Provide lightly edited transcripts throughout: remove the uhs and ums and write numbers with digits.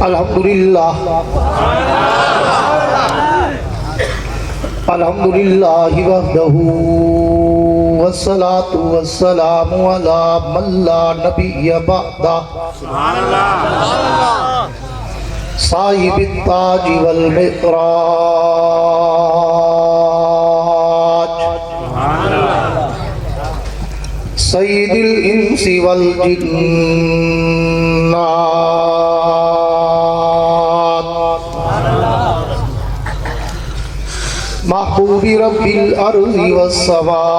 الحمدللہ الحمدللہ وحدہ والصلاة والسلام علی من لا نبی بعدہ صاحب التاج والمعراج سید الانس والجنات محبوب رب الارض والسماوات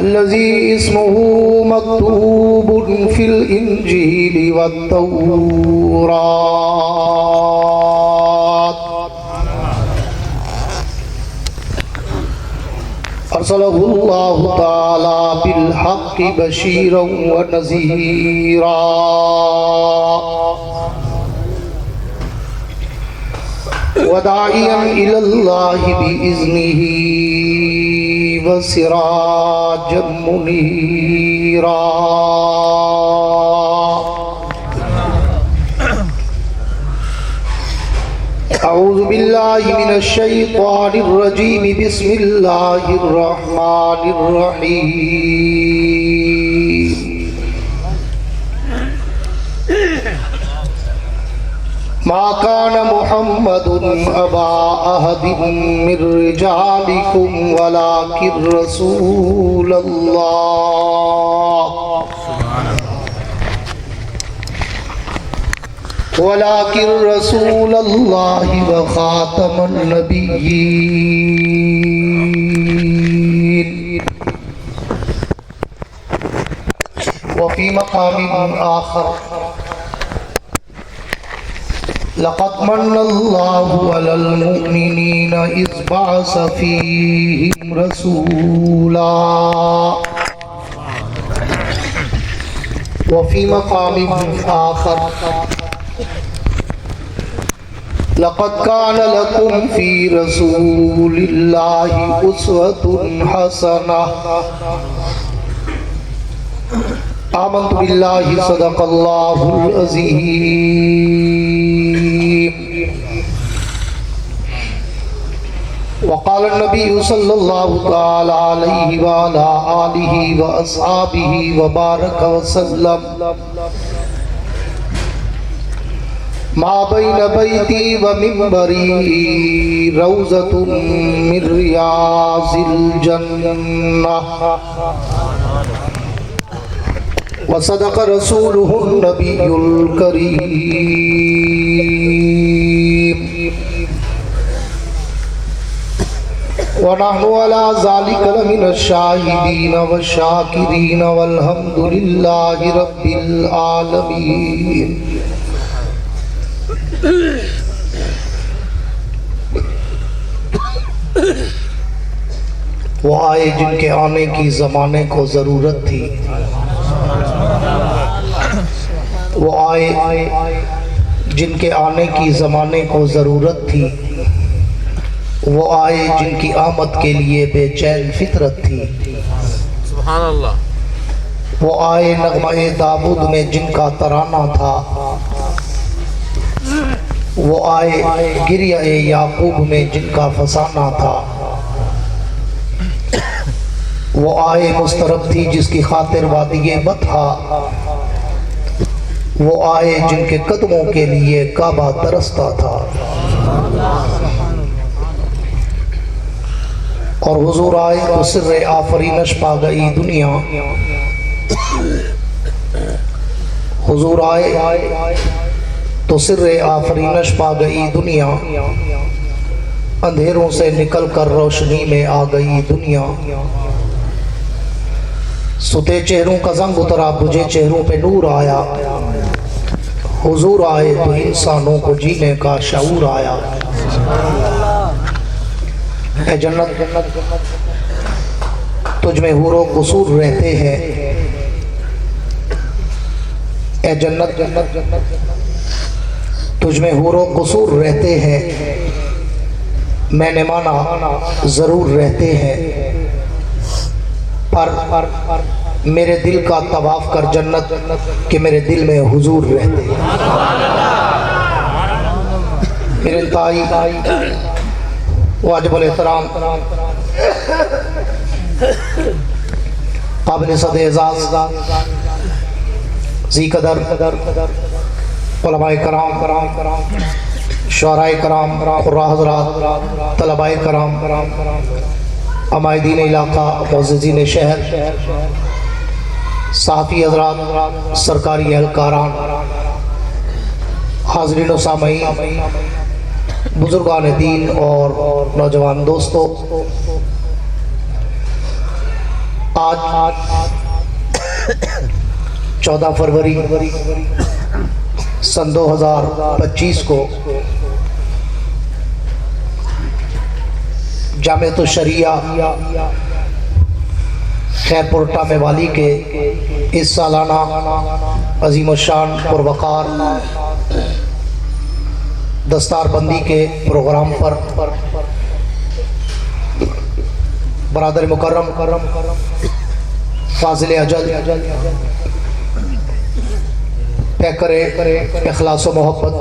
الذي اسمه مكتوب في الانجيل والتوراة ارسله الله تعالى بالحق بشيرا ونذيرا وداعيا الى الله باذنه وسراجا منيرا اعوذ باللہ من الشیطان الرجیم بسم اللہ الرحمن الرحیم ما كان محمد ابا احد من رجالكم ولكن رسول الله ولكن رسول الله وخاتم النبيين وفي مقام آخر لقد من الله على المؤمنين إذ بعث فيهم رسولا وفي مقام آخر لقد كان لكم في رسول الله أسوة حسنة آمنت بالله صدق الله العظيم وقال النبي صلى الله تعالى عليه وعلى آله وأصحابه وبارك وسلم ما بين بيتي ومنبري روضة من رياض الجنة وصدق رسوله النبي الكريم ونحن على ذلك لمن الشاهدين والشاكرين والحمد لله رب العالمين وہ آئے جن کے آنے کی زمانے کو ضرورت تھی، وہ آئے جن کے آنے کی زمانے کو ضرورت تھی، وہ آئے جن کی آمد کے لیے بے چین فطرت تھی، سبحان اللہ۔ وہ آئے نغمہ داود میں جن کا ترانہ تھا، وہ آئے گریہ یعقوب میں جن کا فسانہ تھا، وہ آئے مسترب تھی جس کی خاطر وادی بطحا، وہ آئے جن کے قدموں کے لیے کعبہ ترستا تھا، اور حضور آئے تو سر آفرینش پا گئی دنیا، حضور آئے تو سر آفرینش پا گئی دنیا، اندھیروں سے نکل کر روشنی میں آ گئی دنیا، ستے چہروں کا زنگ اترا بجھے چہروں پہ نور آیا، حضور آئے تو انسانوں کو جینے کا شعور آیا۔ اے جنت تجھ میں حور و قصور رہتے ہیں، اے جنت تجھ میں حور و قصور رہتے ہیں، میں نے مانا ضرور رہتے ہیں، پر میرے دل کا طواف کر جنت کہ میرے دل میں حضور رہتے ہیں۔ میرے انتہائی واجب الاحترام قابل صد اعزاز ذی قدر علماء کرام، شعراء کرام، قراء حضرات، طلباء کرام، عمائدین علاقہ، معززین شہر، صحافی حضرات، سرکاری اہلکاران، حاضرین و سامعین، بزرگان دین اور نوجوان دوستو، آج 14 فروری سن 2025 کو جامعۃ الشریعہ خیرپور ٹامے والی کے اس سالانہ عظیم الشان پروقار دستار بندی کے پروگرام پر برادر مکرم فاضل اجل پیکر اخلاص و محبت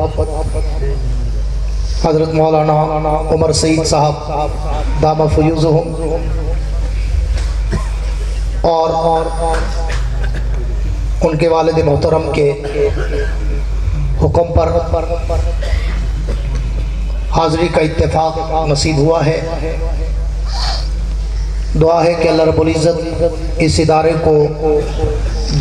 حضرت مولانا عمر سعید صاحب دامہ فیوزہم اور ان کے والد محترم کے حکم پر حاضری کا اتفاق نصیب ہوا ہے۔ دعا ہے کہ اللہ رب العزت اس ادارے کو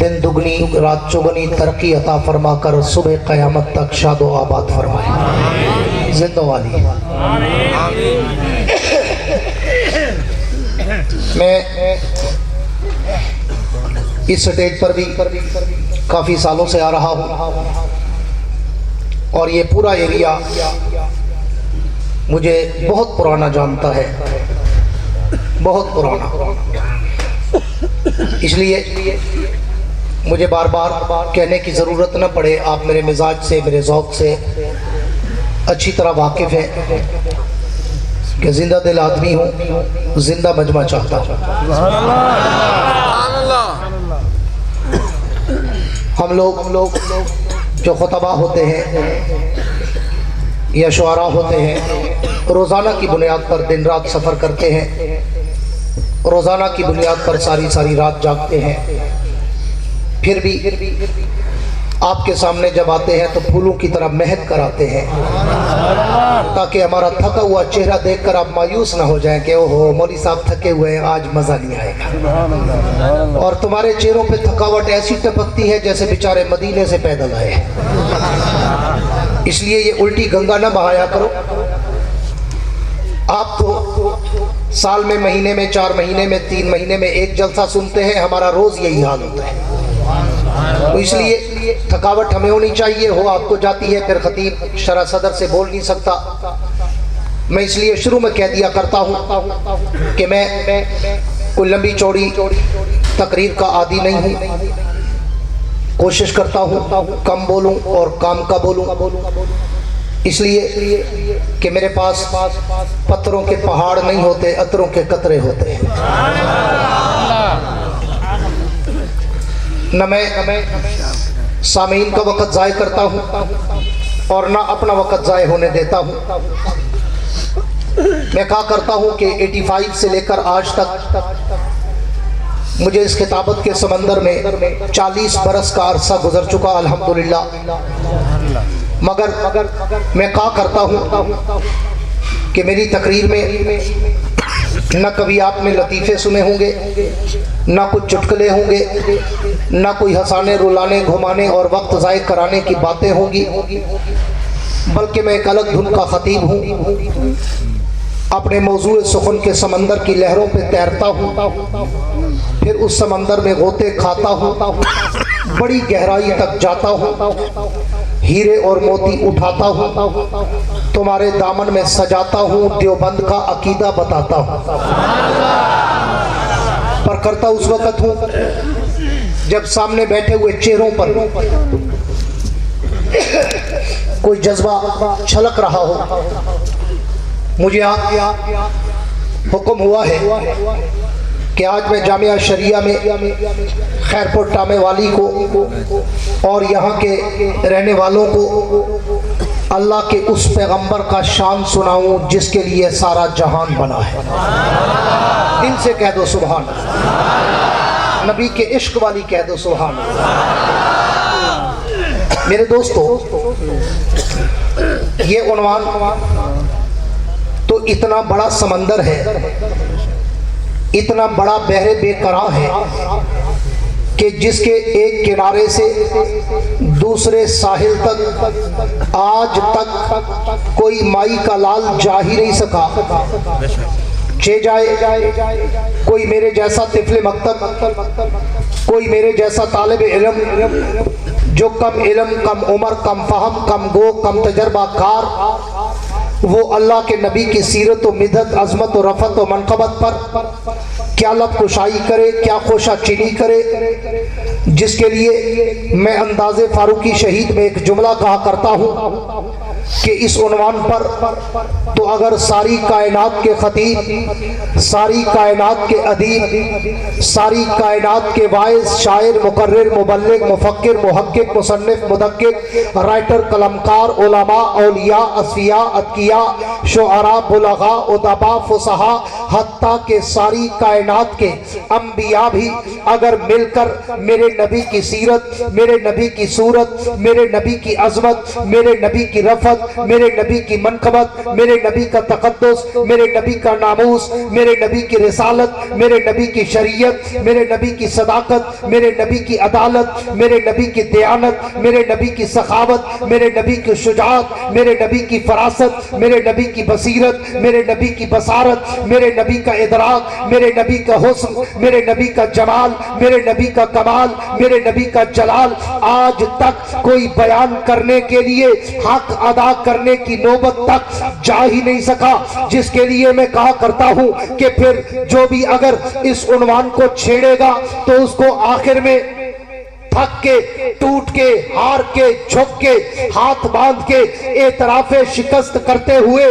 دن دگنی رات چگنی ترقی عطا فرما کر صبح قیامت تک شاد و آباد فرمائے، زندہ والی۔ میں اس سٹیج پر بھی کافی سالوں سے آ رہا ہوں اور یہ پورا ایریا مجھے بہت پرانا جانتا ہے، بہت پرانا، اس لیے مجھے بار بار کہنے کی ضرورت نہ پڑے، آپ میرے مزاج سے، میرے ذوق سے اچھی طرح واقف ہیں کہ زندہ دل آدمی ہوں، زندہ مجمع چاہتا ہوں۔ ہم لوگ جو خطبہ ہوتے ہیں یا شعراء ہوتے ہیں، روزانہ کی بنیاد پر دن رات سفر کرتے ہیں، روزانہ کی بنیاد پر ساری رات جاگتے ہیں، پھر بھی آپ کے سامنے جب آتے ہیں تو پھولوں کی طرح مہک کر آتے ہیں تاکہ ہمارا تھکا ہوا چہرہ دیکھ کر آپ مایوس نہ ہو جائیں کہ اوہو مولوی صاحب تھکے ہوئے ہیں، آج مزہ نہیں آئے گا۔ اور تمہارے چہروں پہ تھکاوٹ ایسی ٹپکتی ہے جیسے بیچارے مدینے سے پیدل آئے۔ اس لیے یہ الٹی گنگا نہ بہایا کرو۔ آپ تو سال میں، مہینے میں، 4 مہینے میں، 3 مہینے میں ایک جلسہ سنتے ہیں، ہمارا روز یہی حال ہوتا ہے۔ تو اس لیے تھکاوٹ ہمیں ہونی چاہیے، ہو آپ کو جاتی ہے، پھر خطیب شرح صدر سے بول نہیں سکتا۔ میں اس لیے شروع میں کہہ دیا کرتا ہوں کہ میں کوئی لمبی چوڑی تقریر کا عادی نہیں ہوں، کوشش کرتا ہوں کم بولوں اور کام کا بولوں، اس لیے کہ میرے پاس پتھروں کے پہاڑ نہیں ہوتے، عطروں کے قطرے ہوتے ہیں۔ نہ میں سامعین کا وقت ضائع کرتا ہوں اور نہ اپنا وقت ضائع ہونے دیتا ہوں۔ میں کہا کرتا ہوں کہ 85 سے لے کر آج تک مجھے اس خطابت کے سمندر میں 40 برس کا عرصہ گزر چکا الحمدللہ، مگر میں کہا کرتا ہوں کہ میری تقریر میں نہ کبھی آپ نے لطیفے سنے ہوں گے، نہ کچھ چٹکلے ہوں گے، نہ کوئی ہنسانے، رلانے، گھمانے اور وقت ضائع کرانے کی باتیں ہوں گی، بلکہ میں ایک الگ دھن کا خطیب ہوں، اپنے موضوع سخن کے سمندر کی لہروں پہ تیرتا ہوں، پھر اس سمندر میں غوطے کھاتا ہوں، بڑی گہرائی تک جاتا ہوں، ہیرے اور موتی اٹھاتا ہوں، تمہارے دامن میں سجاتا ہوں، دیوبند کا عقیدہ بتاتا ہوں، پر کرتا اس وقت ہوں جب سامنے بیٹھے ہوئے چہروں پر کوئی جذبہ چھلک رہا ہو۔ مجھے حکم ہوا ہے کہ آج میں جامعہ شریعہ میں خیرپور ٹامے والی کو اور یہاں کے رہنے والوں کو اللہ کے اس پیغمبر کا شان سناؤں جس کے لیے سارا جہان بنا ہے. دل سے کہہ دو سبحان اللہ. نبی کے عشق والی کہہ دو سبحان اللہ. میرے دوستو، یہ عنوان تو اتنا بڑا سمندر ہے، اتنا بڑا بحر بے قرار ہے کہ جس کے ایک کنارے سے دوسرے ساحل تک آج تک کوئی مائی کا لال جا ہی نہیں سکا. جائے کوئی میرے جیسا طفل مکتب، کوئی میرے جیسا طالب علم جو کم علم، کم عمر، کم فہم، کم گو، کم تجربہ کار، وہ اللہ کے نبی کی سیرت و مدحت، عظمت و رفعت و منقبت پر کیا لب کشائی کرے، کیا خوشہ چینی کرے، جس کے لیے میں انداز فاروقی شہید میں ایک جملہ کہا کرتا ہوں کہ اس عنوان پر تو اگر ساری کائنات کے خطیب، ساری کائنات کے ادیب، ساری کائنات کے واعظ، شاعر، مقرر، مبلغ، مفکر، محقق، مصنف، مدقق، رائٹر، قلمکار، علماء، اولیاء، اصفیاء، اتقیاء، شعراء، بلغاء، ادباء، فصحاء، حتیٰ کہ ساری کائنات کے انبیاء بھی اگر مل کر میرے نبی کی سیرت، میرے نبی کی صورت، میرے نبی کی عظمت، میرے نبی کی رفعت، میرے نبی کی منقبت، میرے نبی کا تقدس، میرے نبی کا ناموس، میرے نبی کی رسالت، میرے نبی کی شریعت، میرے نبی کی صداقت، میرے نبی کی عدالت، میرے نبی کی دیانت، میرے نبی کی سخاوت، میرے نبی کی شجاعت، میرے نبی کی فراست، میرے نبی کی بصیرت، میرے نبی کی بصارت، میرے نبی کا ادراک، میرے نبی کا حسن، میرے نبی کا جمال، میرے نبی کا کمال، میرے نبی کا جلال آج تک کوئی بیان کرنے کے لیے، حق ادا کرنے کی نوبت تک جا ہی نہیں سکا. جس کے لیے میں کہا کرتا ہوں کہ پھر جو بھی اگر اس عنوان کو چھیڑے گا تو اس کو آخر میں تھک کے، ٹوٹ کے، ہار کے، جھک کے، ہاتھ باندھ کے اعتراف شکست کرتے ہوئے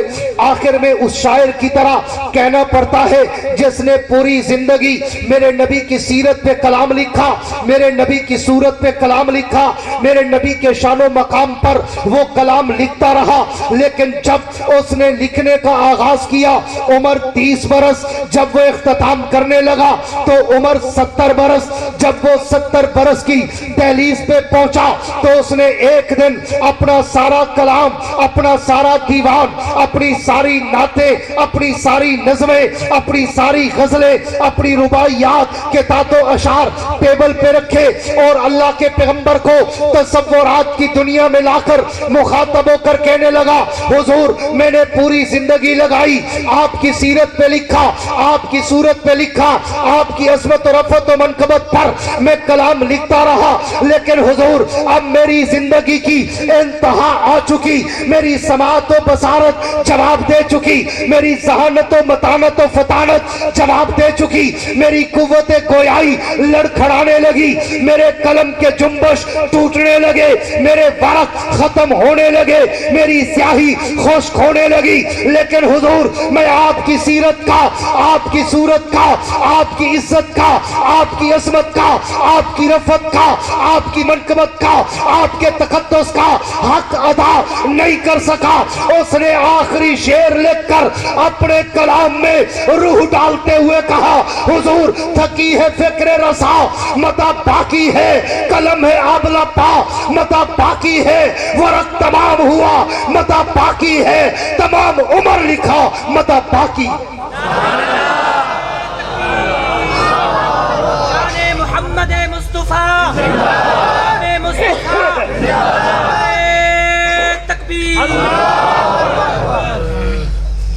آخر میں اس شاعر کی طرح کہنا پڑتا ہے جس نے پوری زندگی میرے نبی کی سیرت پہ کلام لکھا، میرے نبی کی صورت پہ کلام لکھا، میرے نبی کے شان و مقام پر وہ کلام لکھتا رہا، لیکن جب اس نے لکھنے کا آغاز کیا عمر 30 برس، جب وہ اختتام کرنے لگا تو عمر 70 برس. جب وہ 70 برس کی دہلیز پہ پہنچا تو اس نے ایک دن اپنا سارا کلام، اپنا سارا دیوان، اپنی ساری نعتیں، اپنی ساری نظمیں، اپنی ساری غزلیں، اپنی رباعیات کے تات و اشعار ٹیبل پہ رکھے اور اللہ کے پیغمبر کو تصورات کی دنیا میں لا کر مخاطب ہو کر کہنے لگا، حضور میں نے پوری زندگی لگائی آپ کی سیرت پہ لکھا، آپ کی صورت پہ لکھا، آپ کی عظمت و رفعت و منقبت پر میں کلام لکھتا رہا، لیکن حضور اب میری زندگی کی انتہا آ چکی، میری سماعت و بصارت جواب دے چکی، میری ذہانت و متانت و فطانت جواب دے چکی، میری قوت گویائی لڑکھڑانے لگی، میرے قلم کے جنبش ٹوٹنے لگے، میرے ورق ختم ہونے لگے، میری سیاہی خشک ہونے لگی، لیکن حضور میں آپ کی سیرت کا، آپ کی صورت کا، آپ کی عزت کا، آپ کی عظمت کا، آپ کی رفعت کا، آپ کی منقبت کا، آپ کے تقدس کا حق ادا نہیں کر سکا. اس نے آخری شعر لکھ کر اپنے کلام میں روح ڈالتے ہوئے کہا، حضور تھکی ہے فکر رسا متا باقی ہے، قلم ہے آبلا پا متا باقی ہے، ورق تمام ہوا متا باقی ہے، تمام عمر لکھا متا باقی.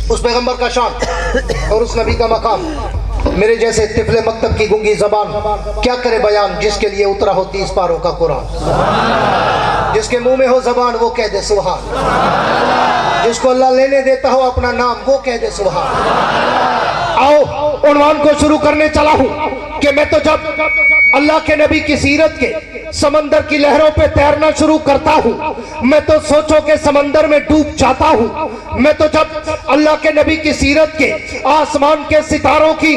اس پیغمبر کا شان اور اس نبی کا مقام میرے جیسے طفل مکتب کی گنگی زبان کیا کرے بیان، جس کے لیے اترا ہو 30 پاروں کا قرآن. جس کے منہ میں ہو زبان وہ کہہ دے سبحان، جس کو اللہ لینے دیتا ہو اپنا نام وہ کہہ دے سبحان. آؤ عنوان کو شروع کرنے چلا ہوں کہ میں تو جب اللہ کے نبی کی سیرت کے سمندر کی لہروں پہ تیرنا شروع کرتا ہوں میں تو سوچو کہ سمندر میں ڈوب جاتا ہوں. میں تو جب اللہ کے نبی کی سیرت کے آسمان کے ستاروں کی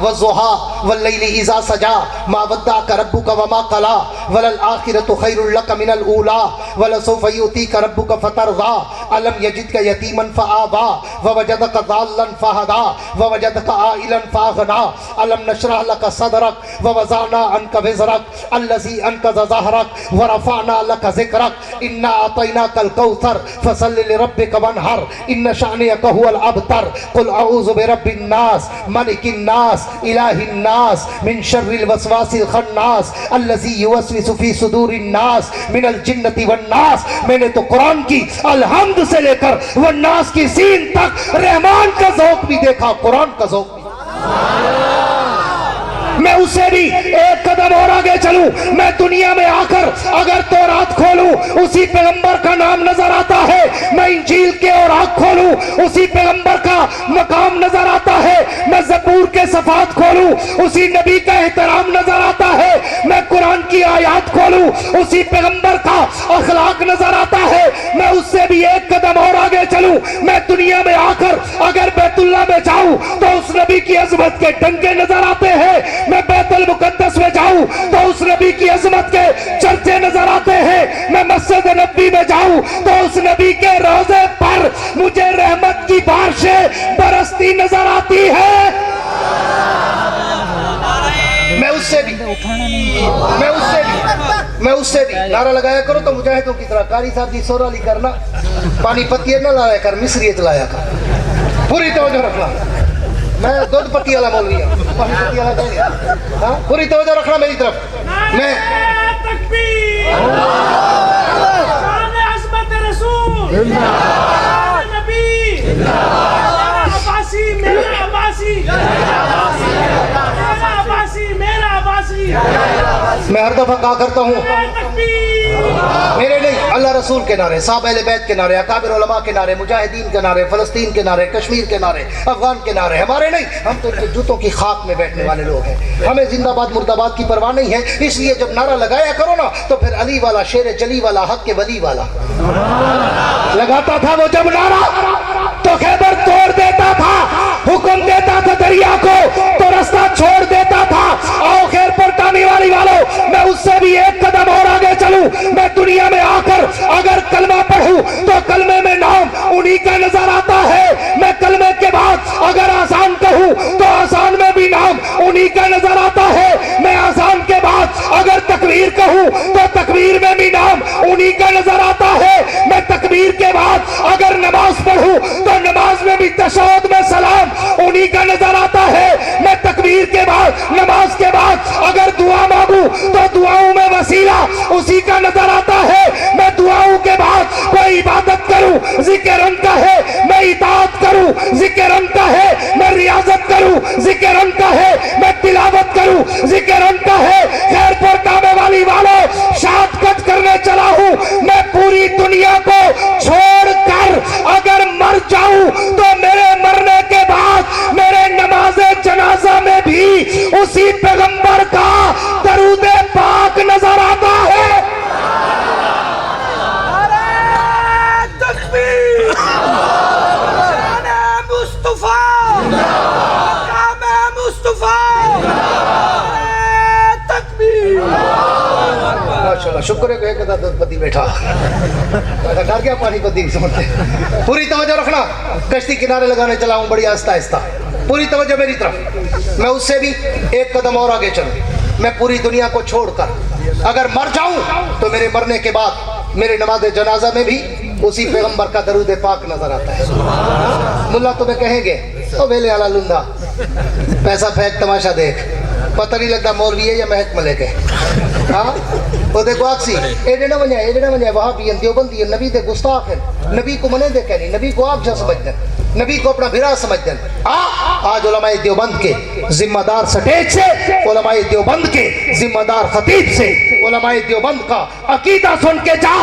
والضحا واللیل اذا سجا ما ودعک ربک وما قلا وللآخرۃ خیر لک من الاولی ولسوف یؤتیک ربک فترضی الم یجدک یتیما فآوی ووجدک ضالا فہدی ووجدک عائلا فاغنی الم نشرح لک صدرک ووضعنا عنک وزرک الذی انقض ظہرک ورفعنا لک ذکرک انا اعطیناک الکوثر فصل لربک وانحر ان شانئک هو الابتر قل اعوذ برب الناس ملک الناس الہ الناس من شر الوسواس الخناس الذی یوسوس فی صدور الناس من الجنۃ والناس. میں نے تو قرآن کی الحمد سے لے کر والناس کی سین تک رحمان کا ذوق بھی دیکھا، قرآن کا ذوق بھی. میں اسے بھی ایک قدم اور آگے چلوں. میں دنیا میں آ کر اگر تورات کھولوں اسی پیغمبر کا نام نظر آتا ہے. میں انجیل کے اوراق کھولوں اسی پیغمبر کا مقام نظر آتا ہے. میں زبور کے صفحات کھولوں اسی نبی کا احترام نظر آتا ہے. میں قرآن کی آیات کھولوں اسی پیغمبر کا اخلاق نظر آتا ہے. میں اس سے بھی ایک قدم اور آگے چلوں. میں دنیا میں آ کر اگر بیت اللہ میں جاؤں تو اس نبی کی عظمت کے ڈنکے نظر آتے ہیں. میں بیت المقدس میں جاؤں تو اس نبی کی عظمت کے چرچے نظر آتے ہیں. میں مسجد نبی میں جاؤں تو اس نبی کے روضے پر مجھے رحمت کی بارشیں برستی نظر آتی ہے. میں اس سے بھی نعرہ لگایا کرو تو مجاہدوں کی طرح قاری صاحب جی سورا لی کرنا، پانی پتیے نہ لایا کر، مصریت لایا کر. پوری توجہ رکھنا. میں دودھ پتی والا مولوی ہوں، پانی پتی والا نہیں ہے. ہاں پوری توجہ رکھنا میری طرف. میں تکبیر، شان عظمت رسول، نبی، عباسی میرا عباسی، میرا عباسی میرا عباسی. میں ہر دفعہ کہا کرتا ہوں میرے نہیں، اللہ رسول کے نعرے، صحابہ اہل بیت کے نعرے، اکابر علماء کے نعرے، مجاہدین کے نعرے، فلسطین کے نعرے، کشمیر کے نعرے، افغان کے نعرے ہمارے نہیں. ہم تو ان کے جوتوں کی خاک میں بیٹھنے والے لوگ ہیں. ہمیں زندہ باد مرد آباد کی پرواہ نہیں ہے. اس لیے جب نعرہ لگایا کرو نا تو پھر علی والا، شیر جلی والا، حق کے ولی والا لگاتا تھا. وہ جب نعرہ تو خیبر توڑ دیتا تھا، حکم دیتا تھا دریا کو تو رستہ چھوڑ دیتا تھا. آؤ خیر پر ٹانی والی والوں، میں اس سے بھی ایک قدم اور آگے چلوں. میں دنیا میں آ کر اگر کلمہ پڑھوں تو کلمے میں نام انہی کا نظر آتا ہے. میں کلمے کے بعد اگر آسان کہوں تو آسان میں بھی نام انہی کا نظر آتا ہے. میں آسان کے بعد اگر تکبیر کہوں تو تکبیر میں بھی نام انہی کا نظر آتا ہے. میں تکبیر کے بعد اگر نماز پڑھوں تو نماز میں بھی تشہد میں سلام انہی کا نظر آتا ہے. میں تکبیر کے بعد نماز کے بعد اگر دعا مانگوں تو دعاؤں میں وسیلہ اسی کا نظر آتا ہے. میں دعاؤں کے بعد کوئی عبادت کروں ذکر ان کا ہے. میں اطاعت کروں ذکر ان کا ہے. میں ریاضت کروں ذکر ان کا ہے. میں تلاوت کروں ذکر ان کا ہے. خیر پر کعبے والی والوں، شارٹ کٹ کرنے چلا ہوں. میں پوری دنیا کو چھوڑ کر اگر مر جاؤں تو میرے مرنے کے بعد میرے نماز جنازہ میں بھی اسی پیغمبر کا درود پاک نظر آتا ہے. تکبیر، شان مصطفیٰ، مقام مصطفیٰ. تکبیر. ماشاءاللہ، شکر ہے کہ ایک دودھ پتی بیٹھا ڈر گیا پانی پتی سمجھتے. پوری توجہ رکھنا. کشتی کنارے لگانے چلا ہوں بڑی آہستہ آہستہ. پوری توجہ میری طرف. میں اس سے بھی ایک قدم اور آگے چلوں. میں پوری دنیا کو چھوڑ کر اگر مر جاؤں تو میرے مرنے کے بعد میرے نماز جنازہ میں بھی اسی پیغمبر کا درود پاک نظر آتا ہے. ملا تمہیں کہیں گے او ویلے والا لندا، پیسہ پھینک تماشا دیکھ، پتہ نہیں لگتا مولوی ہے یا مہک ملک ہے. ہاں وہ دیکھو آکسی ایڈے نہ ونجائے وہاں بھی دیوبندی نبی دے گستاخ ہیں. نبی کو منے دے کہنی، نبی کو آپ جا سمجھتے ہیں، نبی کو اپنا بھرا سمجھتے ہیں. آج علماء دیوبند کے ذمہ دار سٹیج سے، علماء دیوبند کے ذمہ دار خطیب سے علماء دیوبند کا عقیدہ سن کے جا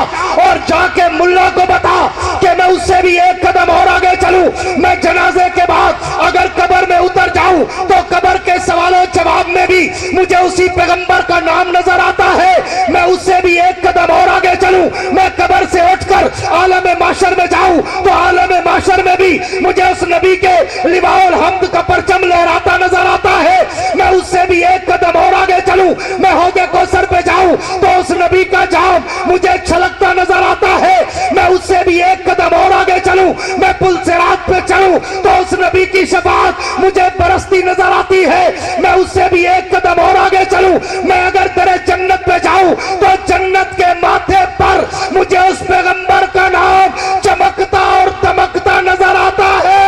اور جا کے ملا کو بتا کہ میں اس سے بھی ایک قدم اور آگے چلوں. میں جنازے کے بعد اگر قبر میں اتر جاؤں تو قبر کے سوال و جواب میں بھی مجھے اسی پیغمبر کا نام نظر آتا ہے. میں اس سے بھی ایک قدم اور آگے چلوں. میں قبر سے اٹھ کر عالم معاشر میں جاؤں تو عالم معاشر میں بھی مجھے اس نبی کے لواء الحمد کا پرچم لہراتا نظر آتا پرستی نظر آتی ہے میں اس سے بھی ایک قدم اور آگے چلوں. میں اگر تیرے جنت پہ جاؤں تو جنت کے ماتھے پر مجھے اس پیغمبر کا نام چمکتا اور دمکتا نظر آتا ہے.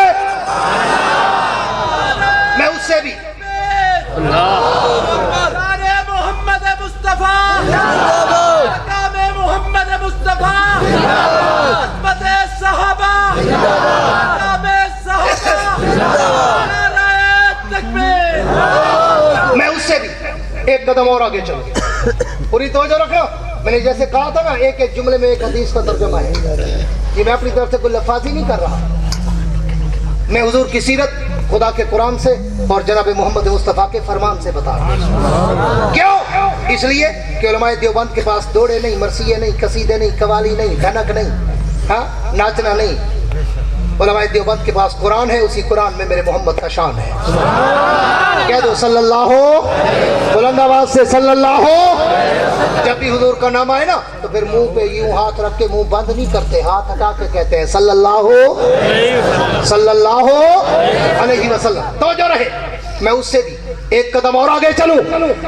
میں اس سے بھی محمد مصطفیٰ مقام محمد مصطفیٰ عظمت صحابہ مقام صحابہ نعرہ تکبیر. میں اس سے بھی ایک قدم اور آگے چلوں. پوری توجہ رکھنا. میں نے جیسے کہا تھا نا ایک ایک جملے میں ایک حدیث کا ترجمہ ہے. یہ میں اپنی طرف سے کوئی لفاظی نہیں کر رہا. میں حضور کی سیرت خدا کے قرآن سے اور جناب محمد مصطفیٰ کے فرمان سے بتا رہا ہوں. کیوں؟ اس لیے کہ علماء دیوبند کے پاس دوڑے نہیں, مرثیے نہیں, قصیدے نہیں, قوالی نہیں, دھنک نہیں, ہاں ناچنا نہیں. علماء دیوبند کے پاس قرآن ہے, اسی قرآن میں میرے محمد کا شان ہے. کہہ دو صلی اللہ ہو, بلند آواز سے صلی اللہ ہو. جب بھی حضور کا نام آئے نا تو پھر منہ پہ یوں ہاتھ رکھ کے منہ بند نہیں کرتے, ہاتھ ہٹا کے کہتے ہیں صلی اللہ ہو, صلی اللہ علیہ وسلم. توجہ رہے. میں اس سے بھی ایک قدم اور آگے چلوں.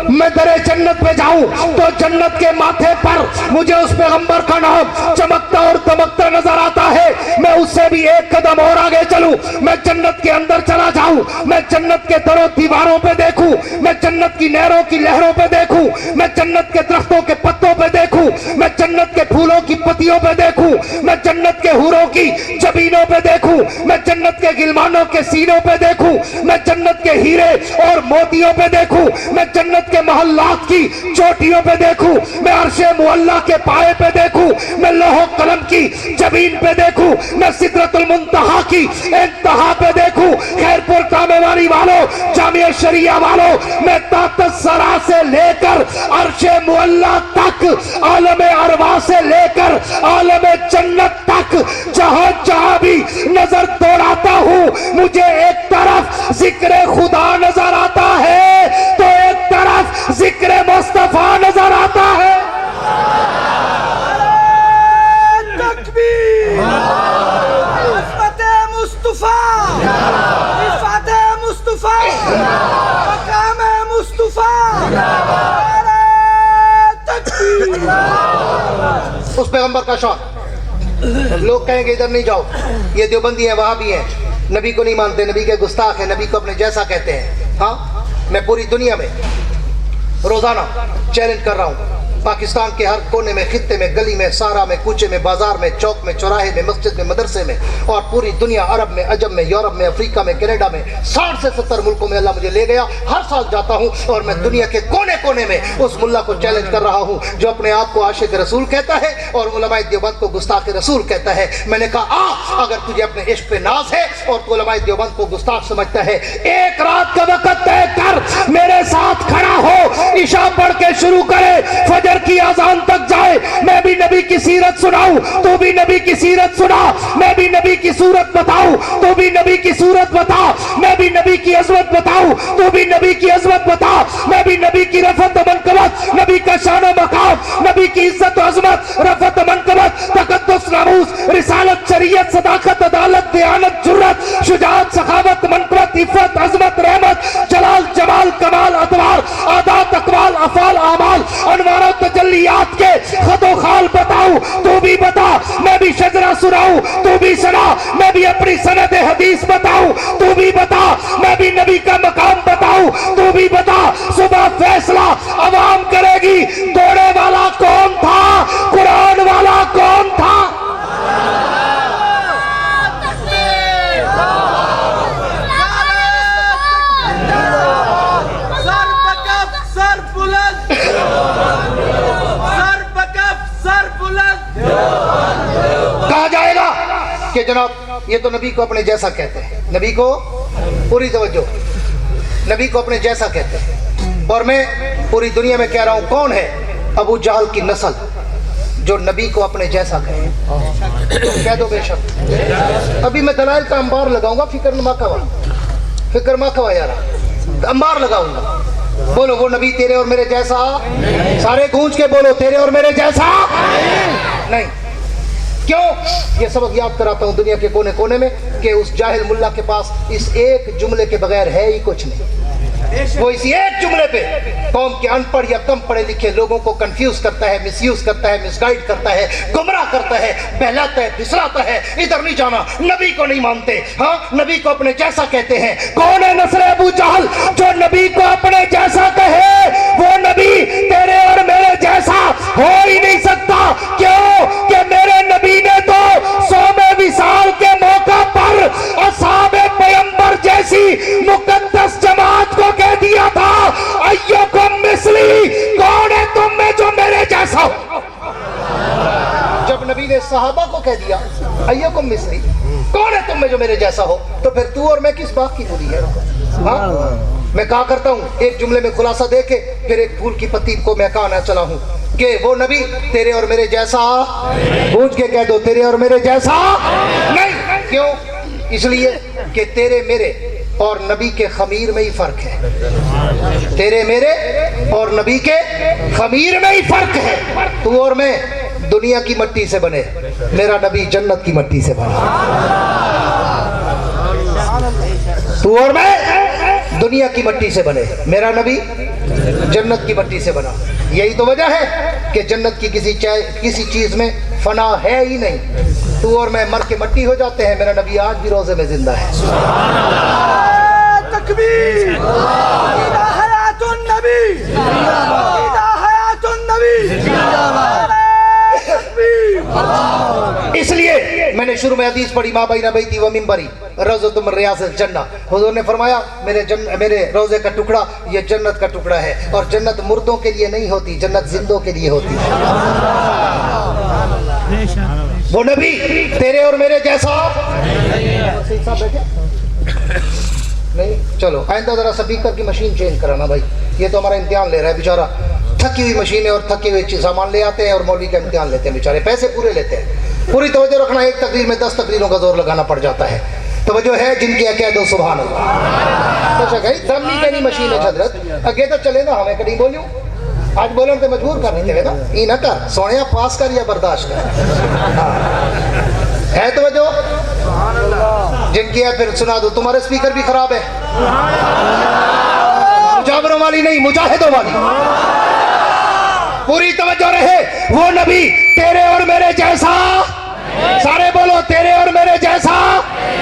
میں درے جنت پہ جاؤں تو جنت کے ماتھے پر مجھے اس پیغمبر کا نام چمکتا اور دمکتا نظر آتا ہے. میں اس سے بھی ایک قدم اور آگے چلوں. میں جنت کے اندر چلا جاؤں, میں جنت کے دروں دیواروں پہ دیکھوں, میں جنت کی نہروں کی لہروں پہ دیکھوں, میں جنت کے درختوں کے پتوں پہ دیکھوں, میں جنت کے پھولوں کی پتیوں پہ دیکھوں, میں جنت کے حوروں کی جبینوں پہ دیکھوں, میں جنت کے غلمانوں کے سینوں پہ دیکھوں, میں جنت کے ہیرے اور موتیوں پہ دیکھوں, میں جنت کے محلات کی چوٹیوں پہ دیکھوں, میں عرش معلیٰ کے پائے پہ دیکھوں, میں لوح و قلم کی جبین پہ دیکھوں, میں سدرۃ المنتہا کی انتہا پہ دیکھوں. خیر پور کامے والی والوں, جامعہ شریعہ والوں, میں تحت الثری سے لے کر عرش معلیٰ تک, عالم ارواح سے لے کر عالم جنت تک, جہاں جہاں بھی نظر دوڑاتا ہوں مجھے ایک طرف ذکر خدا نظر آتا ہے تو ایک طرف ذکر مصطفیٰ نظر آتا ہے. تکبیر. عظمت مصطفیٰ, عفت مصطفیٰ, مقام مصطفیٰ, نعرہ تکبیر. اس پیغمبر کا شان. لوگ کہیں کہ ادھر نہیں جاؤ, یہ دیوبندی ہیں, وہاں بھی ہیں, نبی کو نہیں مانتے, نبی کے گستاخ ہیں, نبی کو اپنے جیسا کہتے ہیں. ہاں میں پوری دنیا میں روزانہ چیلنج کر رہا ہوں. پاکستان کے ہر کونے میں, خطے میں, گلی میں, سارا میں, کوچے میں, بازار میں, چوک میں, چوراہے میں, مسجد میں, مدرسے میں, اور پوری دنیا, عرب میں, عجم میں, یورپ میں, افریقہ میں, کینیڈا میں, 60 سے 70 ملکوں میں اللہ مجھے لے گیا. ہر سال جاتا ہوں اور میں دنیا کے کونے کونے میں اس ملا کو چیلنج کر رہا ہوں جو اپنے آپ کو عاشق رسول کہتا ہے اور علماء دیوبند کو گستاخ رسول کہتا ہے. میں نے کہا اگر تجھے اپنے عشق پہ ناز ہے اور تو علماء دیوبند کو گستاخ سمجھتا ہے, ایک رات کا وقت طے کر میرے ساتھ کھڑا ہو, عشاء پڑھ کے شروع کرے, فجر کی اذان تک جائے, میں بھی نبی کی سیرت سناؤں, تو بھی نبی کی سیرت سنا, میں بھی نبی کی صورت بتاؤں, تو بھی نبی کی صورت بتا, میں بھی نبی کی عظمت بتاؤں, تو بھی نبی کی عظمت بتا, میں بھی نبی کی رفعت و منقبت, نبی کا شان و مقام, نبی کی عزت و عظمت, رفعت و منقبت, تقدس, ناموس, رسالت, شریعت, صداقت, عدالت, دیانت, جرت, شجاعت, سخاوت, منقبت, عفت, عظمت, رحمت, جلال, جمال, کمال, ادوار, عادات, اقوال, افعال, اعمال, انوار و تجلیات کے خط و خال بتاؤں, تو بھی بتا, میں بھی شجرہ سناؤں, تو بھی سنا, میں بھی اپنی سند حدیث بتاؤں, تو بھی بتا, میں بھی نبی کا مقام بتاؤں, تو بھی بتا, صبح فیصلہ عوام کرے گی, دوڑے والا کون تھا, قرآن والا کون تھا. کہا جائے گا کہ جناب یہ تو نبی کو اپنے جیسا کہتے ہیں, نبی کو, پوری توجہ, نبی کو اپنے جیسا کہتے ہیں. اور میں پوری دنیا میں کہہ رہا ہوں کون ہے ابو جہل کی نسل جو نبی کو اپنے جیسا کہے. کہہ دو بے شک. ابھی میں دلائل کا انبار لگاؤں گا, فکر مہ کھوا, فکر مہ کھوا یار, انبار لگاؤں گا. بولو وہ نبی تیرے اور میرے جیسا, سارے گونج کے بولو تیرے اور میرے جیسا نہیں. کیوں؟ یہ سبق یاد کراتا ہوں دنیا کے کونے کونے میں کہ اس جاہل ملا کے پاس اس ایک جملے کے بغیر ہے ہی کچھ نہیں. وہ اسی ایک جملے پہ قوم کے ان پڑھ یا کم پڑھے لکھے لوگوں کو کنفیوز کرتا ہے, مس یوز کرتا ہے, مس گائیڈ کرتا ہے, گمراہ کرتا ہے, بہلاتا ہے, پھسلاتا ہے. ادھر نہیں جانا, نبی کو نہیں مانتے, ہاں نبی کو اپنے جیسا کہتے ہیں. کون ہے نسل ابو جہل جو نبی کو اپنے جیسا کہے؟ وہ نبی تیرے اور میرے جیسا ہو ہی نہیں سکتا. کیوں کہ میرے نبی نے تو 100ویں وصال کے موقع پر اصحاب پیغمبر جیسی مقدس جماعت کو کہہ دیا تھا ایکم مثلی, کون ہے تم میں جو میرے جیسا ہو. جب نبی نے صحابہ کو کہہ دیا ایکم مثلی, کون ہے تم میں جو میرے جیسا ہو, تو پھر تو اور میں کس بات کی بولی ہے؟ ہاں میں کہا کرتا ہوں ایک جملے میں خلاصہ دے کے پھر ایک پھول کی پتی کو میں کہانا چلا ہوں کہ وہ نبی تیرے اور میرے جیسا, پوچھ کے کہہ دو تیرے اور میرے جیسا نہیں. کیوں؟ اس لیے کہ تیرے میرے اور نبی کے خمیر میں ہی فرق ہے. تیرے میرے اور نبی کے خمیر میں ہی فرق ہے. تو اور میں دنیا کی مٹی سے بنے, میرا نبی جنت کی مٹی سے بنا. تو اور میں دنیا کی مٹی سے بنے, میرا نبی جنت کی مٹی سے بنا. یہی تو وجہ ہے کہ جنت کی کسی چیز میں فنا ہے ہی نہیں. تو اور میں مر کے مٹی ہو جاتے ہیں, میرا نبی آج بھی روزے میں زندہ ہے. تکبیر, اذا حیات النبی, اذا حیات النبی, اس لیے میں نے شروع میں حدیث پڑھی ما بین بیتی و منبری روضۃ من ریاض الجنہ. حضور نے فرمایا میرے روزے کا ٹکڑا یہ جنت کا ٹکڑا ہے, اور جنت مردوں کے لیے نہیں ہوتی, جنت زندوں کے لیے ہوتی ہے. وہ نبی تیرے اور میرے جیسا نہیں. چلو آئندہ ذرا سپیکر کی مشین چینج کرانا بھائی, یہ تو ہمارا امتحان لے رہا ہے بیچارہ. تھکی ہوئی مشینیں اور تھکی ہوئی سامان لے آتے ہیں اور مولوی کا امتحان لیتے ہیں بیچارے, پیسے پورے لیتے ہیں. پوری توجہ رکھنا, ایک تقریر میں 10 تقریروں کا زور لگانا پڑ جاتا ہے. توجہ ہے جن کی کہہ دو سبحان اللہ. دم نہیں کہنی مشین ہے حضرت, اگے تو چلے نا, ہمیں کہیں بولیوں آج بولنے تو مجبور کرنے چلے نا, یہ نہ کر سونے پاس کر یا برداشت کر. ہے توجہ جن کی ہے پھر سنا دو. تمہارے اسپیکر بھی خراب ہے, مجاوروں والی نہیں مجاہدوں والی. پوری توجہ رہے. وہ نبی تیرے اور میرے جیسا, سارے بولو تیرے اور میرے جیسا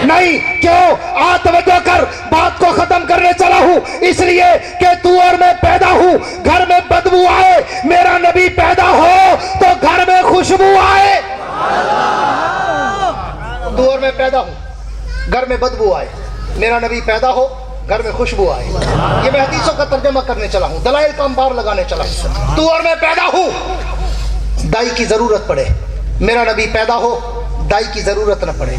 نہیں. کیوں؟ توجہ کر, بات کو ختم کرنے چلا ہوں اس لیے کہ تو اور میں پیدا ہوں گھر میں بدبو آئے, میرا نبی پیدا ہو تو گھر میں خوشبو آئے. تو اور میں پیدا ہوں گھر میں بدبو آئے, میرا نبی پیدا ہو گھر میں خوشبو آئے. یہ میں حدیثوں کا ترجمہ کرنے چلا ہوں, دلائل کا انبار لگانے چلا ہوں. تو اور میں پیدا ہوں دائی کی ضرورت پڑے, میرا نبی پیدا ہو دائی کی ضرورت نہ پڑے.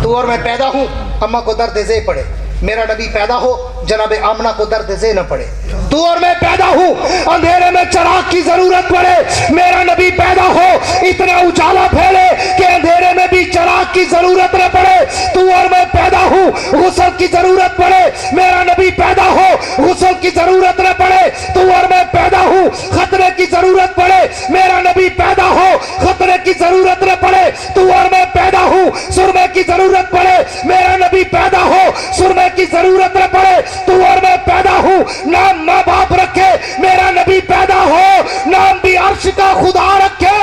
تو اور میں پیدا ہوں اماں کو درد زے پڑے, میرا نبی پیدا ہو جناب آمنہ کو درد زے نہ پڑے. تو اور میں پیدا ہوں اندھیرے میں چراغ کی ضرورت پڑے, میرا نبی پیدا ہو اتنا اجالا پھیلے کہ اندھیرے میں بھی چراغ کی ضرورت نہ پڑے. تو اور میں پیدا ہوں غسل کی ضرورت پڑے, میرا نبی پیدا ہو غسل کی ضرورت نہ پڑے. تو اور میں پیدا ہوں خطرے کی ضرورت پڑے, میرا نبی پیدا ہو خطرے کی ضرورت نہ پڑے. تو اور میں پیدا ہوں سرمے کی ضرورت پڑے, میرا نبی پیدا ہو سرمے کی ضرورت نہ پڑے. تو اور میں پیدا ہوں نام ماں باپ رکھے, میرا نبی پیدا ہو نام بھی عرش کا خدا رکھے.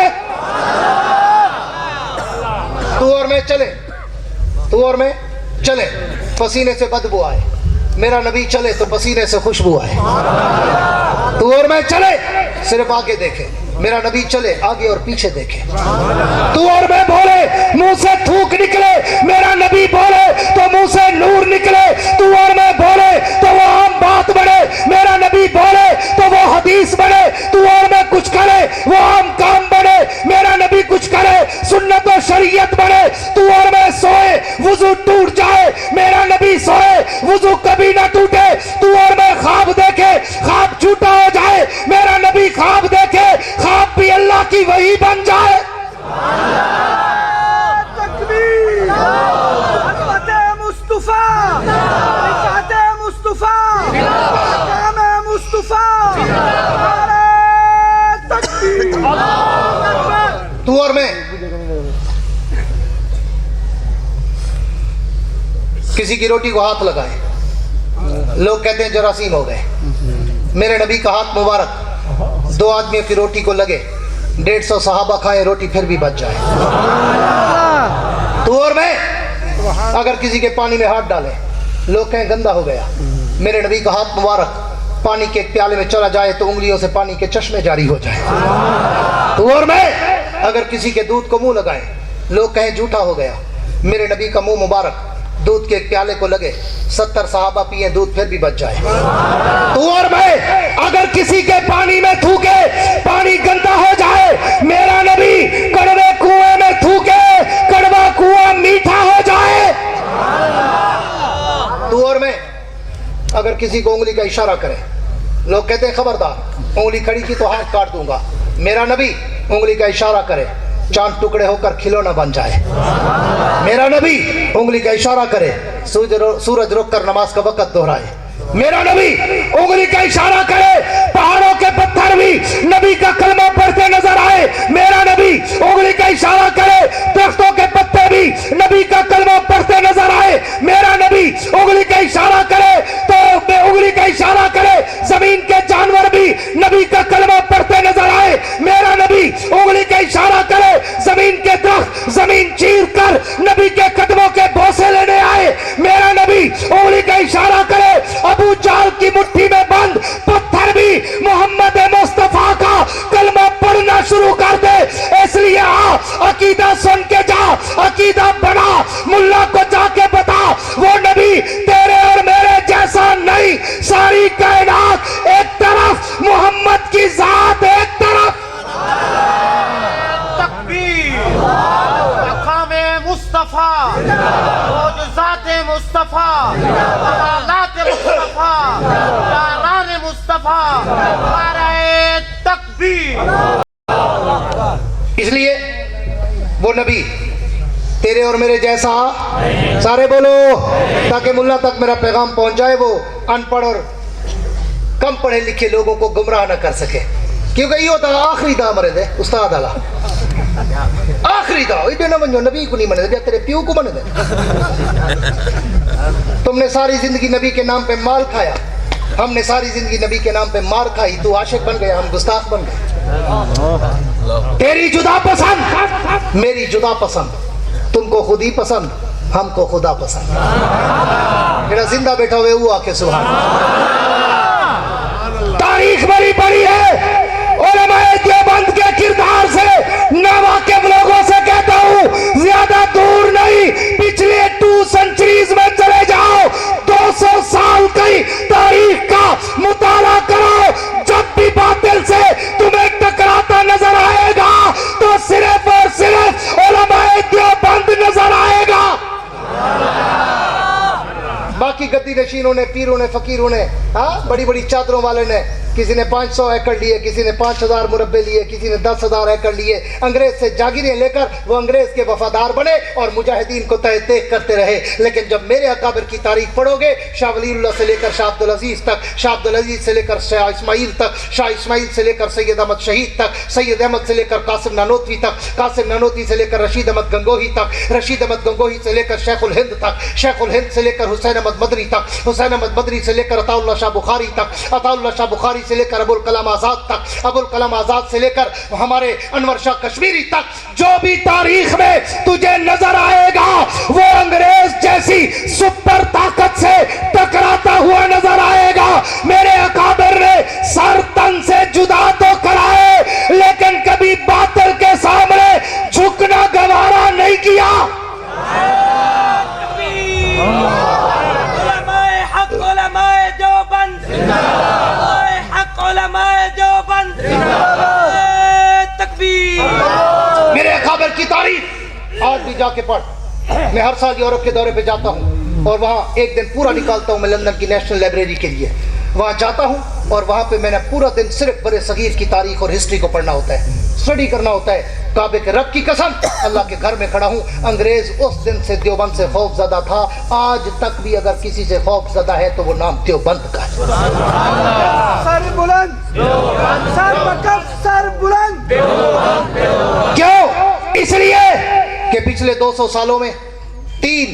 تو اور میں چلے, تو اور میں چلے پسینے سے بدبو آئے, میرا نبی چلے تو پسینے سے خوشبو آئے. تو اور میں چلے صرف آگے دیکھے, میرا نبی چلے آگے اور پیچھے دیکھے. تو اور میں بولے منہ سے تھوک نکلے, میرا نبی بولے تو منہ سے نور نکلے. تو اور میں بولے تو وہ عام بات بنے, میرا نبی بولے تو وہ حدیث بنے. تو اور میں کچھ کرے وہ عام کام بنے, میرا نبی کچھ کرے سنت و شریعت بنے. تو اور میں سوئے وضو ٹوٹ جائے, میرا نبی سوئے وضو کبھی نہ ٹوٹے. تو اور میں خواب دیکھے خواب جھوٹا ہو جائے, میرا نبی خواب دیکھے خواب بھی اللہ کی وحی بن جائے. تکبیر, عظمت مصطفیٰ, رفعت مصطفیٰ, مقام مصطفیٰ, نعرہ تکبیر. تو اور میں کسی کی روٹی کو ہاتھ لگائیں, لوگ کہتے ہیں جراثیم ہو گئے. میرے نبی کا ہاتھ مبارک 2 آدمیوں کی روٹی کو لگے, 150 صحابہ کھائیں روٹی پھر بھی بچ جائے. تو اور میں اگر کسی کے پانی میں ہاتھ ڈالیں, لوگ کہیں گندا ہو گیا. میرے نبی کا ہاتھ مبارک پانی کے ایک پیالے میں چلا جائے تو انگلیوں سے پانی کے چشمے جاری ہو جائے. تو اور میں اگر کسی کے دودھ کو منہ لگائیں, لوگ کہیں جھوٹا ہو گیا. میرے نبی کا منہ مبارک دودھ کے ایک پیالے کو لگے, 70 صحابہ پیئیں دودھ پھر بھی بچ جائے. تو اور میں اگر کسی کے پانی میں تھوکے پانی گندا ہو جائے, میرا نبی کڑوے کنویں میں تھوکے کڑوا کنواں میٹھا ہو جائے. تو اور میں اگر کسی کو انگلی کا اشارہ کرے, لوگ کہتے ہیں خبردار انگلی کھڑی کی تو ہاتھ کاٹ دوں گا. میرا نبی انگلی کا اشارہ کرے چاند ٹکڑے ہو کر کھلونا بن جائے. میرا نبی انگلی کا اشارہ کرے سورج رک کر نماز کا وقت دہرائے. میرا نبی انگلی کا اشارہ کرے پہاڑوں کے پتھر بھی نبی کا کلمہ پڑھتے نظر آئے. میرا نبی انگلی کا اشارہ کرے درختوں کے پتے بھی نبی کا کلمہ پڑھتے نظر آئے. میرا نبی انگلی کا اشارہ کرے تو انگلی کا اشارہ کرے زمین کے جانور بھی نبی کا کلمہ پڑھتے نظر آئے. میرا نبی انگلی کا اشارہ کرے زمین کے درخت زمین چیر کر نبی کے قدموں کے بوسے لینے آئے. میرا نبی انگلی کا اشارہ کرے ابو جہل کی مٹھی میں بند پتھر بھی محمد مصطفیٰ کا کلمہ پڑھنا شروع کر دے. اس لیے عقیدہ سن کے جا, عقیدہ بنا, ملا کو جا کے بتا وہ نبی تیرے اور میرے جیسا نہیں. ساری کائنات ایک طرف, محمد کی ذات ایک طرف. تکبیر, مقام مصطفیٰ, معجزات مصطفیٰ, کمالات مصطفیٰ, یاران مصطفیٰ, نعرہ تکبیر. اس لیے وہ نبی تیرے اور میرے جیسا, سارے بولو تاکہ ملا تک میرا پیغام پہنچ جائے, وہ ان پڑھ اور کم پڑھے لکھے لوگوں کو گمراہ نہ کر سکے. کیونکہ یہ ہوتا آخری دا مرے دے استاد آلہ, آخری دا ایڈے نہ بنجو نبی کو نہیں منے دے, تیرے پیو کو منے دے. تم نے ساری زندگی نبی کے نام پہ مال کھایا, ہم نے ساری زندگی نبی کے نام پہ مار کھائی. تو عاشق بن گیا, ہم گستاخ بن گئے. تیری جدا پسند میری جدا پسند, تم کو خود ہی پسند ہم کو خدا پسند. جڑا زندہ بیٹھا ہوئے وہ آکے سبحان اللہ. تاریخ بڑی بڑی ہے, علماء دیوبند کے کردار سے ناواقف لوگوں سے کہتا ہوں زیادہ دور نہیں, پچھلے 2 سینچریز میں چلے جاؤ, 200 سال کی تاریخ کا مطالعہ کرو. جب بھی باطل سے تمہیں ٹکراتا نظر آئے گا تو صرف اور صرف علماء دیوبند نظر آئے گا. باقی گدی نشینوں نے, پیروں نے, فقیروں نے, بڑی بڑی چادروں والے نے, کسی نے 500 ایکڑ لیے, کسی نے 5000 مربع لیے, کسی نے 10,000 ایکڑ لیے. انگریز سے جاگیریں لے کر وہ انگریز کے وفادار بنے اور مجاہدین کو تحقیق کرتے رہے. لیکن جب میرے اکابر کی تاریخ پڑھو گے, شاہ ولی اللہ سے لے کر شاہ عبدالعزیز تک, شاہ عبدالعزیز سے لے کر شاہ اسماعیل تک, شاہ اسماعیل سے لے کر سید احمد شہید تک, سید احمد سے لے کر قاسم نانوتوی تک, قاسم نانوتوی سے لے کر رشید احمد گنگوہی تک, رشید احمد گنگوہی سے لے کر شیخ الہند تک, شیخ الہند سے لے کر حسین احمد مدنی تک, حسین احمد مدنی سے لے کر عطا اللہ شاہ بخاری تک, عطا اللہ شاہ بخاری سے لے کر ابو الکلام آزاد تک, ابو الکلام آزاد سے لے کر ہمارے انور شاہ کشمیری تک. جو بھی تاریخ میں تجھے نظر آئے گا وہ انگریز جیسی سپر طاقت سے ٹکراتا ہوا نظر آئے گا. میرے اکابر نے سر تن سے جدا تو کرائے لیکن کبھی باطل کے سامنے جھکنا گوارا نہیں کیا. علماء حق, علماء دیوبند, علماء حق, علماء دیوبند, تکبیر. میرے اکابر کی تاریخ آج بھی جا کے پڑھ. میں ہر سال یورپ کے دورے پہ جاتا ہوں اور وہاں ایک دن پورا نکالتا ہوں میں لندن کی نیشنل لائبریری کے لیے. وہاں جاتا ہوں اور وہاں پہ میں نے پورا دن صرف برے صغیر کی تاریخ اور ہسٹری کو پڑھنا ہوتا ہے, اسٹڈی کرنا ہوتا ہے. کعبے کے رب کی قسم اللہ کے گھر میں کھڑا ہوں, انگریز اس دن سے دیوبند سے خوف زدہ تھا. آج تک بھی اگر کسی سے خوف زدہ ہے تو وہ نام دیوبند کا ہے. سر بلند, سر وقف, سر بلند. کیوں؟ اس لیے کہ پچھلے 200 سالوں میں 3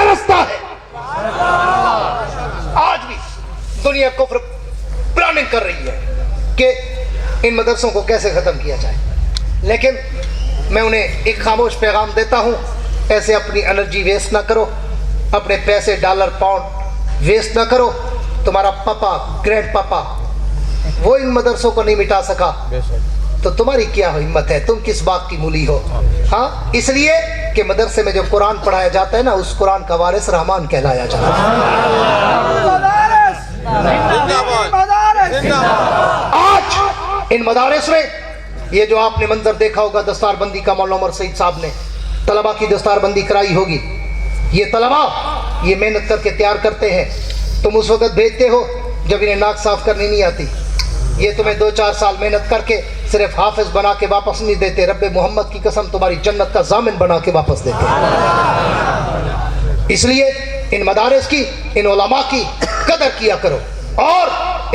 سیدھا رستہ ہے. آج بھی دنیا کفر پلاننگ کر رہی ہے کہ ان مدرسوں کو کیسے ختم کیا جائے، لیکن میں انہیں ایک خاموش پیغام دیتا ہوں، ایسے اپنی انرجی ویسٹ نہ کرو، اپنے پیسے ڈالر پاؤنڈ ویسٹ نہ کرو. تمہارا پاپا گرینڈ پاپا وہ ان مدرسوں کو نہیں مٹا سکا تو تمہاری کیا ہمت ہے، تم کس بات کی مولی ہو. ہاں، اس لیے کہ مدرسے میں جو قرآن پڑھایا جاتا ہے نا، اس قرآن کا وارث رحمان کہلایا جاتا ہے. آج ان مدارس میں یہ جو آپ نے منظر دیکھا ہوگا دستار بندی کا، مولانا عمر سعید صاحب نے طلبہ کی دستار بندی کرائی ہوگی. یہ طلبہ یہ محنت کر کے تیار کرتے ہیں. تم اس وقت بھیجتے ہو جب انہیں ناک صاف کرنی نہیں آتی. یہ تمہیں 2-4 سال محنت کر کے صرف حافظ بنا کے واپس نہیں دیتے، رب محمد کی قسم تمہاری جنت کا ضامن بنا کے واپس دیتے. اس لیے ان مدارس کی، ان علماء کی قدر کیا کرو، اور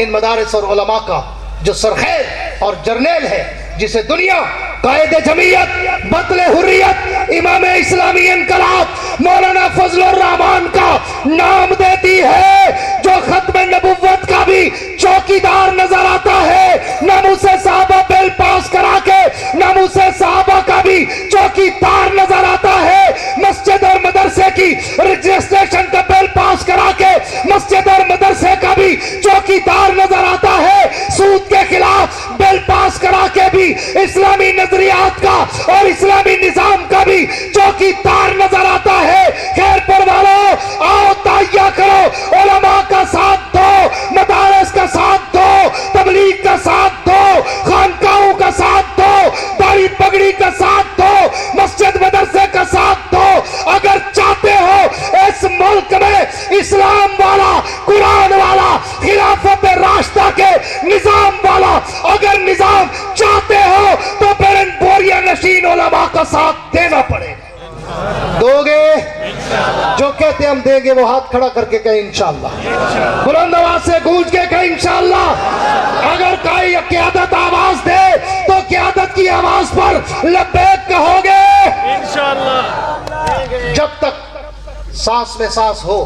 ان مدارس اور علماء کا جو سرخیر اور جرنیل ہے، جسے دنیا قائد جمعیت، بطل حریت، امام اسلامی انقلاب مولانا فضل الرحمان کا نام دیتی ہے، جو ختم نبوت کا بھی چوکیدار نظر آتا ہے، ناموس صحابہ بل پاس کرا کے ناموس صحابہ کا بھی چوکیدار نظر آتا ہے، مسجد اور مدرسے کی رجسٹریشن کا بل پاس کرا کے مسجد اور مدرسے کا بھی چوکیدار نظر آتا ہے، سود کے خلاف بل پاس کرا کے بھی اسلامی نظریات کا اور اسلامی نظام کا بھی چوکیدار نظر آتا ہے. خیر پر والوں، آؤ تائیہ کرو، علماء کا ساتھ دو، مدارس کا ساتھ دو، تبلیغ کا ساتھ دو، خانقاہوں کا ساتھ دو، داڑھی پگڑی کا ساتھ دو، مسجد مدرسے کا ساتھ دو. اگر چاہتے ہو اس ملک میں اسلام والا، قرآن والا، خلافت راشدہ کے نظام والا اگر نظام چاہتے ہو تو پھر ان بوریا نشین علماء کا ساتھ دینا پڑے گا. دو گے؟ جو کہتے ہیں ہم دیں گے وہ ہاتھ کھڑا کر کے کہیں انشاءاللہ، بلند آواز سے گونج کے کہیں انشاءاللہ. اگر کوئی قیادت آواز دے تو قیادت کی آواز پر لبیک کہو گے انشاءاللہ. جب تک سانس میں سانس ہو،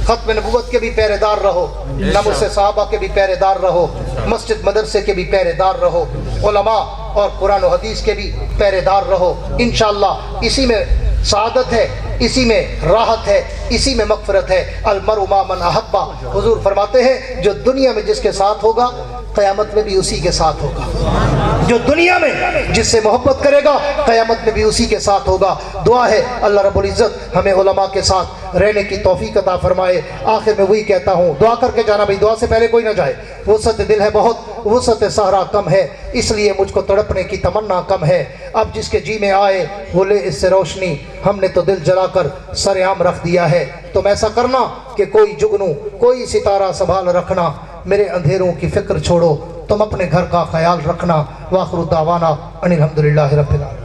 ختم نبوت کے بھی پہرے دار رہو، ناموس صحابہ کے بھی پہرے دار رہو، مسجد مدرسے کے بھی پہرے دار رہو، علماء اور قرآن و حدیث کے بھی پہرے دار رہو. انشاءاللہ اسی میں سعادت ہے، اسی میں راحت ہے، اسی میں مغفرت ہے. المرء مع من احب، حضور فرماتے ہیں جو دنیا میں جس کے ساتھ ہوگا قیامت میں بھی اسی کے ساتھ ہوگا. جو دنیا میں جس سے محبت کرے گا قیامت میں بھی اسی کے ساتھ ہوگا. دعا ہے اللہ رب العزت ہمیں علماء کے ساتھ رہنے کی توفیق عطا فرمائے. آخر میں وہی کہتا ہوں، دعا کر کے جانا بھائی، دعا سے پہلے کوئی نہ جائے. وسعت دل ہے بہت، وسعت صحرا کم ہے، اس لیے مجھ کو تڑپنے کی تمنا کم ہے. اب جس کے جی میں آئے وہ لے اس سے روشنی، ہم نے تو دل جلا کر سر عام رکھ دیا ہے. تم ایسا کرنا کہ کوئی جگنو، کوئی ستارہ سنبھال رکھنا، میرے اندھیروں کی فکر چھوڑو، تم اپنے گھر کا خیال رکھنا. وآخر دعوانا ان الحمدللہ رب العالمین.